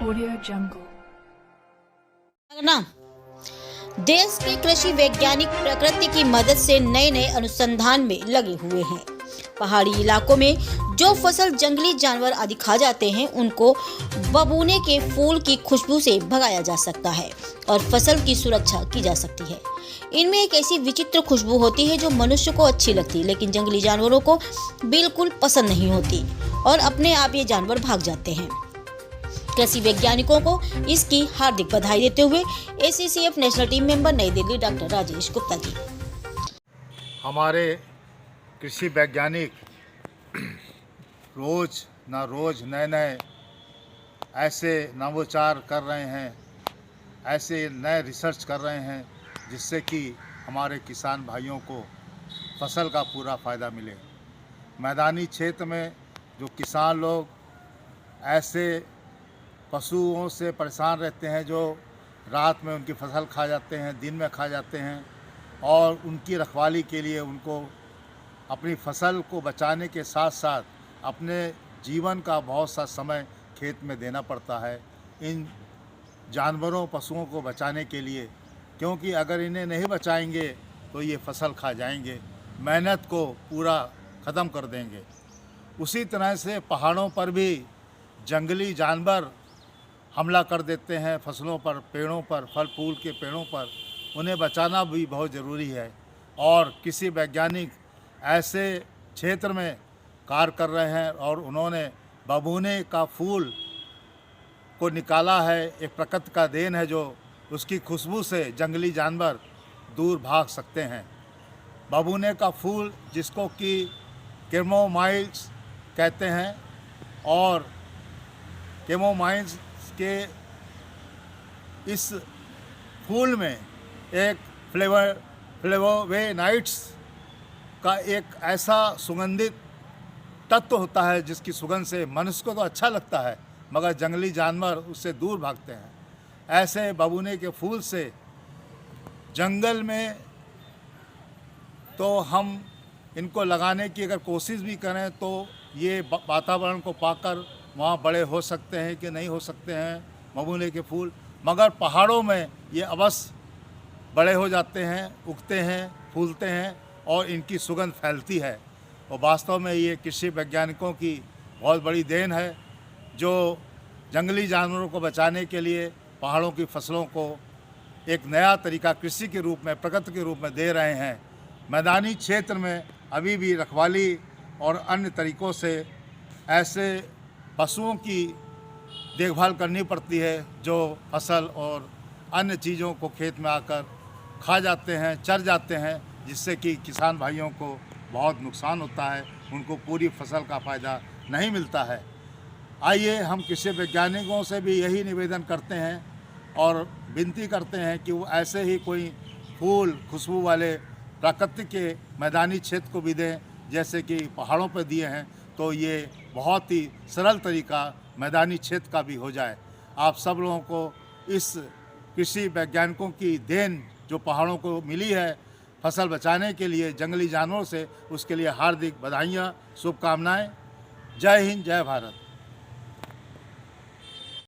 Audio Jungle। ना देश के कृषि वैज्ञानिक प्रकृति की मदद से नए नए अनुसंधान में लगे हुए हैं। पहाड़ी इलाकों में जो फसल जंगली जानवर आदि खा जाते हैं उनको बबूने के फूल की खुशबू से भगाया जा सकता है और फसल की सुरक्षा की जा सकती है। इनमें एक ऐसी विचित्र खुशबू होती है जो मनुष्य को अच्छी लगती है, लेकिन जंगली जानवरों को बिल्कुल पसंद नहीं होती और अपने आप ये जानवर भाग जाते हैं। कृषि वैज्ञानिकों को इसकी हार्दिक बधाई देते हुए ACCF नेशनल टीम मेंबर नई दिल्ली डॉक्टर राजेश गुप्ता जी। हमारे कृषि वैज्ञानिक रोज नए नए ऐसे नवाचार कर रहे हैं, ऐसे नए रिसर्च कर रहे हैं जिससे कि हमारे किसान भाइयों को फसल का पूरा फ़ायदा मिले। मैदानी क्षेत्र में जो किसान लोग ऐसे पशुओं से परेशान रहते हैं जो रात में उनकी फसल खा जाते हैं, दिन में खा जाते हैं, और उनकी रखवाली के लिए उनको अपनी फसल को बचाने के साथ साथ अपने जीवन का बहुत सा समय खेत में देना पड़ता है इन जानवरों पशुओं को बचाने के लिए, क्योंकि अगर इन्हें नहीं बचाएंगे तो ये फसल खा जाएंगे, मेहनत को पूरा ख़त्म कर देंगे। उसी तरह से पहाड़ों पर भी जंगली जानवर हमला कर देते हैं फसलों पर, पेड़ों पर, फल फूल के पेड़ों पर। उन्हें बचाना भी बहुत ज़रूरी है और किसी वैज्ञानिक ऐसे क्षेत्र में कार्य कर रहे हैं और उन्होंने बबूने का फूल को निकाला है। एक प्रकृति का देन है जो उसकी खुशबू से जंगली जानवर दूर भाग सकते हैं। बबूने का फूल जिसको कि कैमोमाइल्स कहते हैं, और कैमोमाइल्स के इस फूल में एक फ्लेवोनोइड्स का एक ऐसा सुगंधित तत्व होता है जिसकी सुगंध से मनुष्य को तो अच्छा लगता है मगर जंगली जानवर उससे दूर भागते हैं। ऐसे बबूने के फूल से जंगल में तो हम इनको लगाने की अगर कोशिश भी करें तो ये वातावरण को पाकर वहाँ बड़े हो सकते हैं कि नहीं हो सकते हैं बबूने के फूल, मगर पहाड़ों में ये अवश्य बड़े हो जाते हैं, उगते हैं, फूलते हैं और इनकी सुगंध फैलती है। और वास्तव में ये कृषि वैज्ञानिकों की बहुत बड़ी देन है जो जंगली जानवरों को बचाने के लिए पहाड़ों की फसलों को एक नया तरीका कृषि के रूप में, प्रकृति के रूप में दे रहे हैं। मैदानी क्षेत्र में अभी भी रखवाली और अन्य तरीक़ों से ऐसे पशुओं की देखभाल करनी पड़ती है जो फसल और अन्य चीज़ों को खेत में आकर खा जाते हैं, चर जाते हैं, जिससे कि किसान भाइयों को बहुत नुकसान होता है, उनको पूरी फसल का फ़ायदा नहीं मिलता है। आइए हम कृषि वैज्ञानिकों से भी यही निवेदन करते हैं और विनती करते हैं कि वो ऐसे ही कोई फूल खुशबू वाले प्राकृतिक के मैदानी क्षेत्र को भी दें जैसे कि पहाड़ों पर दिए हैं, तो ये बहुत ही सरल तरीका मैदानी क्षेत्र का भी हो जाए। आप सब लोगों को इस कृषि वैज्ञानिकों की देन जो पहाड़ों को मिली है फसल बचाने के लिए जंगली जानवरों से, उसके लिए हार्दिक बधाइयाँ, शुभकामनाएं। जय हिंद, जय भारत।